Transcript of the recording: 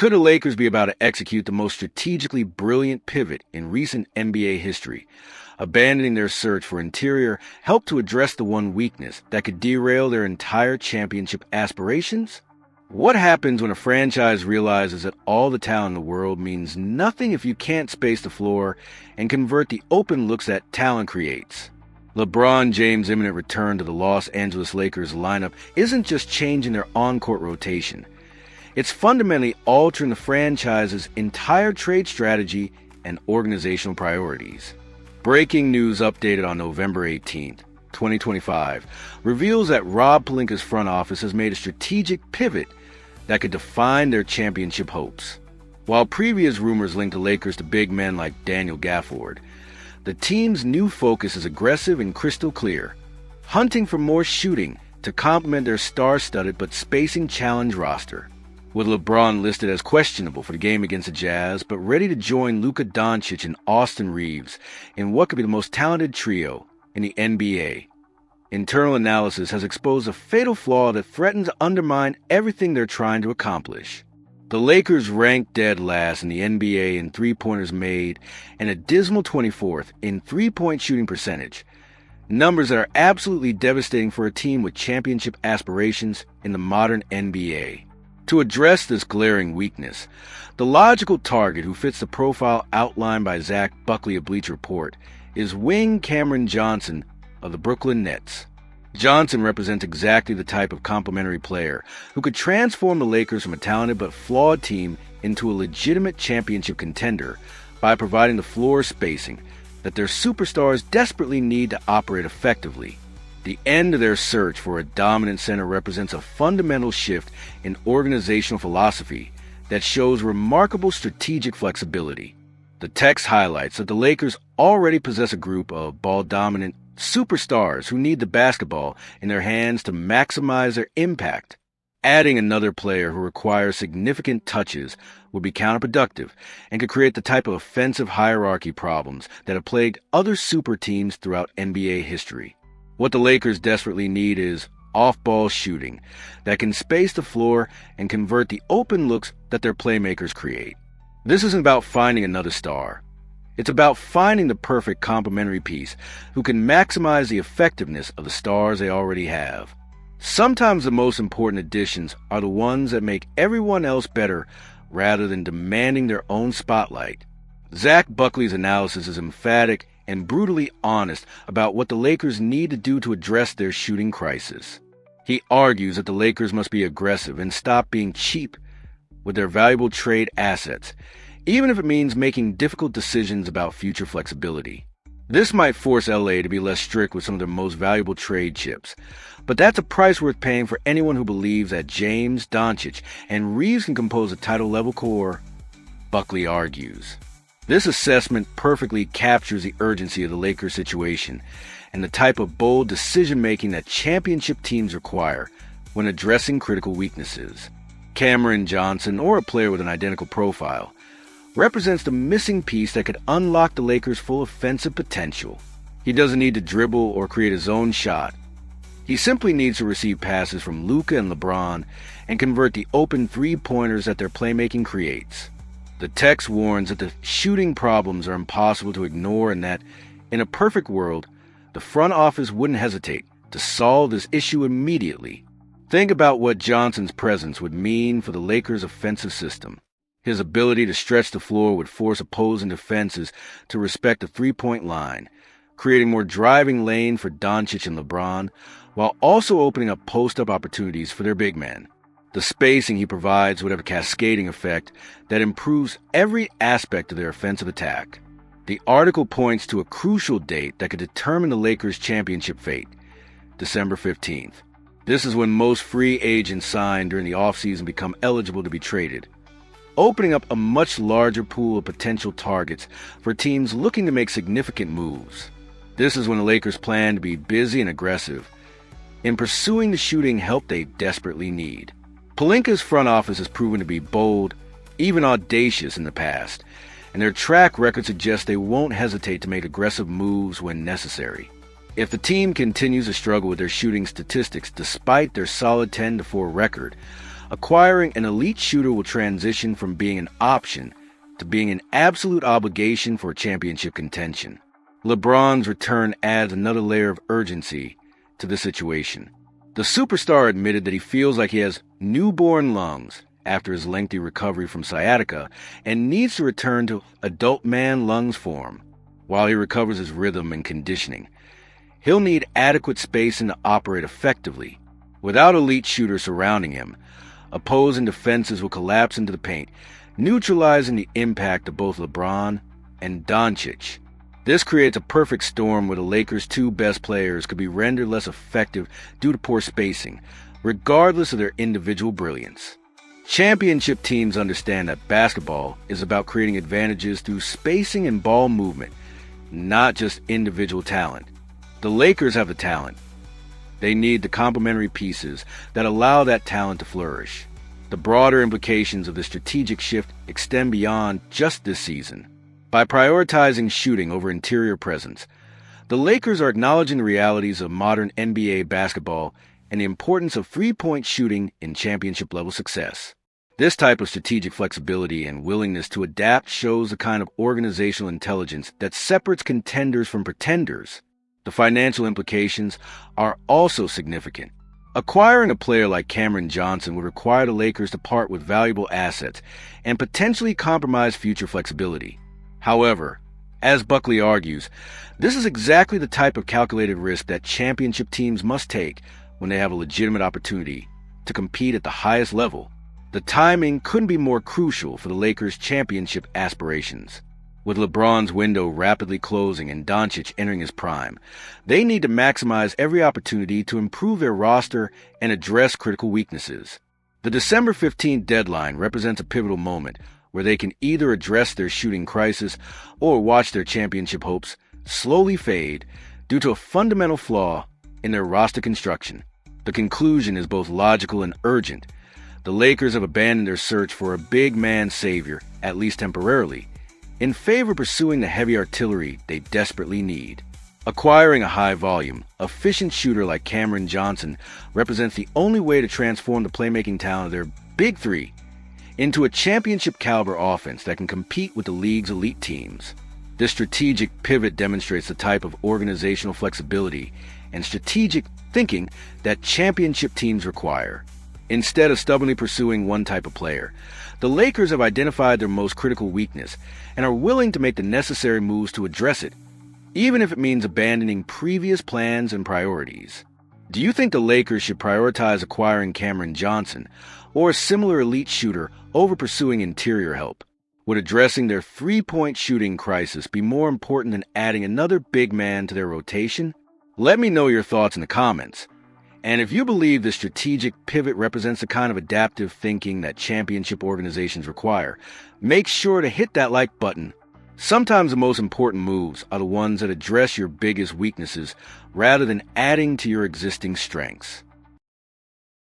Could the Lakers be about to execute the most strategically brilliant pivot in recent NBA history, abandoning their search for interior help to address the one weakness that could derail their entire championship aspirations? What happens when a franchise realizes that all the talent in the world means nothing if you can't space the floor and convert the open looks that talent creates? LeBron James' imminent return to the Los Angeles Lakers lineup isn't just changing their on-court rotation. It's fundamentally altering the franchise's entire trade strategy and organizational priorities. Breaking news updated on November 18th, 2025, reveals that Rob Pelinka's front office has made a strategic pivot that could define their championship hopes. While previous rumors linked the Lakers to big men like Daniel Gafford, the team's new focus is aggressive and crystal clear, hunting for more shooting to complement their star-studded but spacing challenge roster. With LeBron listed as questionable for the game against the Jazz, but ready to join Luka Doncic and Austin Reeves in what could be the most talented trio in the NBA. Internal analysis has exposed a fatal flaw that threatens to undermine everything they're trying to accomplish. The Lakers rank dead last in the NBA in three-pointers made and a dismal 24th in three-point shooting percentage, numbers that are absolutely devastating for a team with championship aspirations in the modern NBA. To address this glaring weakness, the logical target who fits the profile outlined by Zach Buckley of Bleacher Report is wing Cameron Johnson of the Brooklyn Nets. Johnson represents exactly the type of complementary player who could transform the Lakers from a talented but flawed team into a legitimate championship contender by providing the floor spacing that their superstars desperately need to operate effectively. The end of their search for a dominant center represents a fundamental shift in organizational philosophy that shows remarkable strategic flexibility. The text highlights that the Lakers already possess a group of ball-dominant superstars who need the basketball in their hands to maximize their impact. Adding another player who requires significant touches would be counterproductive and could create the type of offensive hierarchy problems that have plagued other super teams throughout NBA history. What the Lakers desperately need is off-ball shooting that can space the floor and convert the open looks that their playmakers create. This isn't about finding another star. It's about finding the perfect complementary piece who can maximize the effectiveness of the stars they already have. Sometimes the most important additions are the ones that make everyone else better rather than demanding their own spotlight. Zach Buckley's analysis is emphatic and brutally honest about what the Lakers need to do to address their shooting crisis. He argues that the Lakers must be aggressive and stop being cheap with their valuable trade assets, even if it means making difficult decisions about future flexibility. This might force LA to be less strict with some of their most valuable trade chips, but that's a price worth paying for anyone who believes that James, Doncic, and Reeves can compose a title-level core, Buckley argues. This assessment perfectly captures the urgency of the Lakers situation and the type of bold decision-making that championship teams require when addressing critical weaknesses. Cameron Johnson, or a player with an identical profile, represents the missing piece that could unlock the Lakers' full offensive potential. He doesn't need to dribble or create his own shot. He simply needs to receive passes from Luka and LeBron and convert the open three-pointers that their playmaking creates. The text warns that the shooting problems are impossible to ignore and that, in a perfect world, the front office wouldn't hesitate to solve this issue immediately. Think about what Johnson's presence would mean for the Lakers' offensive system. His ability to stretch the floor would force opposing defenses to respect the three-point line, creating more driving lane for Doncic and LeBron, while also opening up post-up opportunities for their big men. The spacing he provides would have a cascading effect that improves every aspect of their offensive attack. The article points to a crucial date that could determine the Lakers' championship fate, December 15th. This is when most free agents signed during the offseason become eligible to be traded, opening up a much larger pool of potential targets for teams looking to make significant moves. This is when the Lakers plan to be busy and aggressive in pursuing the shooting help they desperately need. Pelinka's front office has proven to be bold, even audacious in the past, and their track record suggests they won't hesitate to make aggressive moves when necessary. If the team continues to struggle with their shooting statistics despite their solid 10-4 record, Acquiring an elite shooter will transition from being an option to being an absolute obligation for championship contention. LeBron's return adds another layer of urgency to the situation. The superstar admitted that he feels like he has newborn lungs after his lengthy recovery from sciatica and needs to return to adult man lungs form while he recovers his rhythm and conditioning. He'll need adequate spacing to operate effectively. Without elite shooters surrounding him, opposing defenses will collapse into the paint, neutralizing the impact of both LeBron and Doncic. This creates a perfect storm where the Lakers' two best players could be rendered less effective due to poor spacing, regardless of their individual brilliance. Championship teams understand that basketball is about creating advantages through spacing and ball movement, not just individual talent. The Lakers have the talent. They need the complementary pieces that allow that talent to flourish. The broader implications of the strategic shift extend beyond just this season. By prioritizing shooting over interior presence, the Lakers are acknowledging the realities of modern NBA basketball and the importance of three-point shooting in championship-level success. This type of strategic flexibility and willingness to adapt shows the kind of organizational intelligence that separates contenders from pretenders. The financial implications are also significant. Acquiring a player like Cameron Johnson would require the Lakers to part with valuable assets and potentially compromise future flexibility. However, as Buckley argues, this is exactly the type of calculated risk that championship teams must take when they have a legitimate opportunity to compete at the highest level. The timing couldn't be more crucial for the Lakers' championship aspirations. With LeBron's window rapidly closing and Doncic entering his prime, they need to maximize every opportunity to improve their roster and address critical weaknesses. The December 15th deadline represents a pivotal moment where they can either address their shooting crisis or watch their championship hopes slowly fade due to a fundamental flaw in their roster construction. The conclusion is both logical and urgent. The Lakers have abandoned their search for a big man savior, at least temporarily, in favor of pursuing the heavy artillery they desperately need. Acquiring a high-volume, efficient shooter like Cameron Johnson represents the only way to transform the playmaking talent of their Big Three into a championship-caliber offense that can compete with the league's elite teams. This strategic pivot demonstrates the type of organizational flexibility and strategic thinking that championship teams require. Instead of stubbornly pursuing one type of player, the Lakers have identified their most critical weakness and are willing to make the necessary moves to address it, even if it means abandoning previous plans and priorities. Do you think the Lakers should prioritize acquiring Cameron Johnson or a similar elite shooter over pursuing interior help? Would addressing their three-point shooting crisis be more important than adding another big man to their rotation? Let me know your thoughts in the comments. And if you believe the strategic pivot represents the kind of adaptive thinking that championship organizations require, make sure to hit that like button. Sometimes the most important moves are the ones that address your biggest weaknesses rather than adding to your existing strengths.